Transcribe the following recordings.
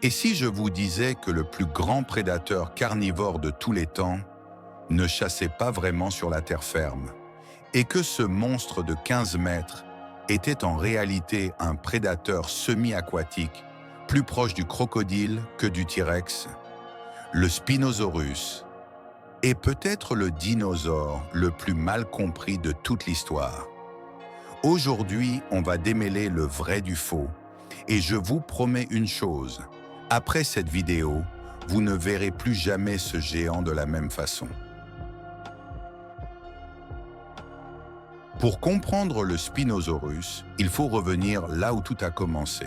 Et si je vous disais que le plus grand prédateur carnivore de tous les temps ne chassait pas vraiment sur la terre ferme, et que ce monstre de 15 mètres était en réalité un prédateur semi-aquatique, plus proche du crocodile que du T-Rex, le Spinosaurus est peut-être le dinosaure le plus mal compris de toute l'histoire. Aujourd'hui, on va démêler le vrai du faux, et je vous promets une chose, après cette vidéo, vous ne verrez plus jamais ce géant de la même façon. Pour comprendre le Spinosaurus, il faut revenir là où tout a commencé,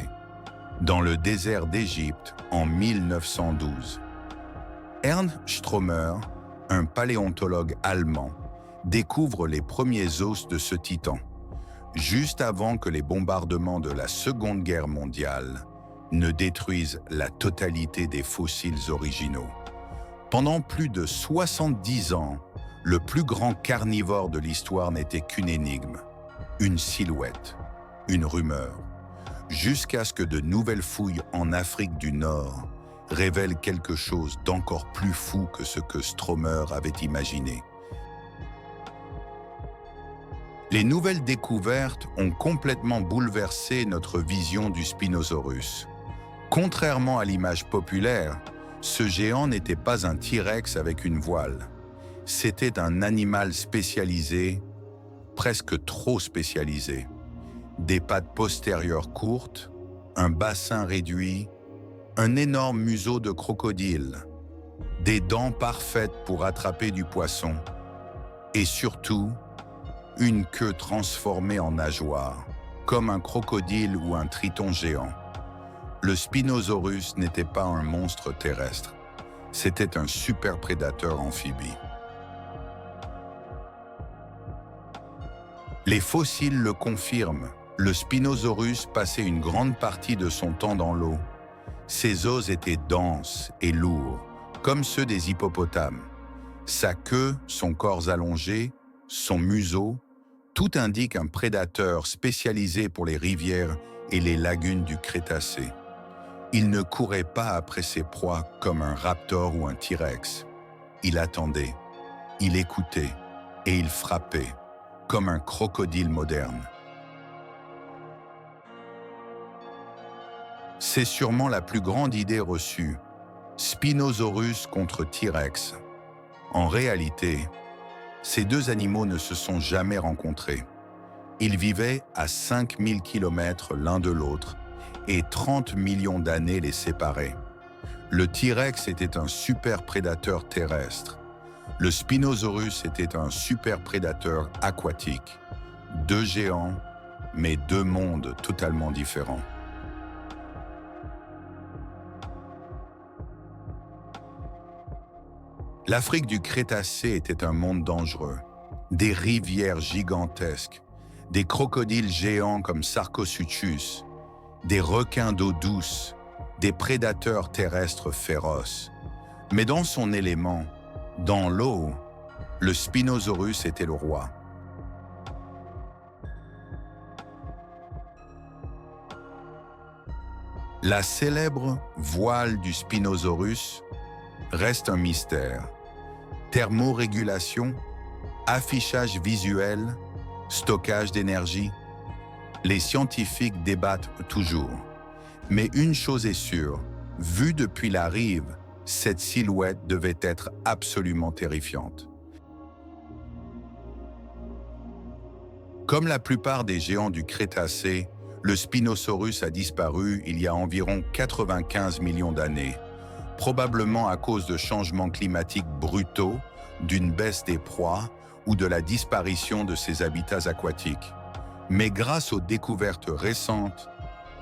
dans le désert d'Égypte en 1912. Ernst Strömer, un paléontologue allemand, découvre les premiers os de ce titan, juste avant que les bombardements de la Seconde Guerre mondiale ne détruisent la totalité des fossiles originaux. Pendant plus de 70 ans, le plus grand carnivore de l'histoire n'était qu'une énigme, une silhouette, une rumeur, jusqu'à ce que de nouvelles fouilles en Afrique du Nord révèlent quelque chose d'encore plus fou que ce que Strömer avait imaginé. Les nouvelles découvertes ont complètement bouleversé notre vision du Spinosaurus. Contrairement à l'image populaire, ce géant n'était pas un T-Rex avec une voile. C'était un animal spécialisé, presque trop spécialisé. Des pattes postérieures courtes, un bassin réduit, un énorme museau de crocodile, des dents parfaites pour attraper du poisson, et surtout, une queue transformée en nageoire, comme un crocodile ou un triton géant. Le Spinosaurus n'était pas un monstre terrestre, c'était un super prédateur amphibie. Les fossiles le confirment, le Spinosaurus passait une grande partie de son temps dans l'eau. Ses os étaient denses et lourds, comme ceux des hippopotames. Sa queue, son corps allongé, son museau, tout indique un prédateur spécialisé pour les rivières et les lagunes du Crétacé. Il ne courait pas après ses proies comme un raptor ou un T-Rex. Il attendait, il écoutait et il frappait, comme un crocodile moderne. C'est sûrement la plus grande idée reçue, Spinosaurus contre T-Rex. En réalité, ces deux animaux ne se sont jamais rencontrés. Ils vivaient à 5000 km l'un de l'autre et 30 millions d'années les séparaient. Le T-Rex était un super prédateur terrestre. Le Spinosaurus était un super prédateur aquatique. Deux géants, mais deux mondes totalement différents. L'Afrique du Crétacé était un monde dangereux. Des rivières gigantesques, des crocodiles géants comme Sarcosuchus, des requins d'eau douce, des prédateurs terrestres féroces. Mais dans son élément, dans l'eau, le Spinosaurus était le roi. La célèbre voile du Spinosaurus reste un mystère. Thermorégulation, affichage visuel, stockage d'énergie. Les scientifiques débattent toujours. Mais une chose est sûre, vue depuis la rive, cette silhouette devait être absolument terrifiante. Comme la plupart des géants du Crétacé, le Spinosaurus a disparu il y a environ 95 millions d'années, probablement à cause de changements climatiques brutaux, d'une baisse des proies ou de la disparition de ses habitats aquatiques. Mais grâce aux découvertes récentes,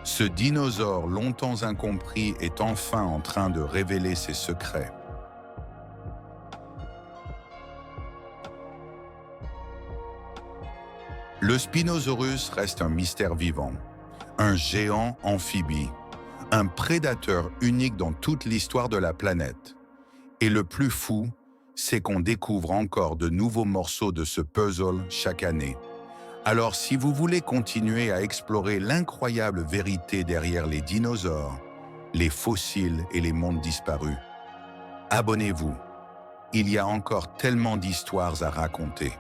ce dinosaure longtemps incompris est enfin en train de révéler ses secrets. Le Spinosaurus reste un mystère vivant, un géant amphibie, un prédateur unique dans toute l'histoire de la planète. Et le plus fou, c'est qu'on découvre encore de nouveaux morceaux de ce puzzle chaque année. Alors si vous voulez continuer à explorer l'incroyable vérité derrière les dinosaures, les fossiles et les mondes disparus. Abonnez-vous. Il y a encore tellement d'histoires à raconter.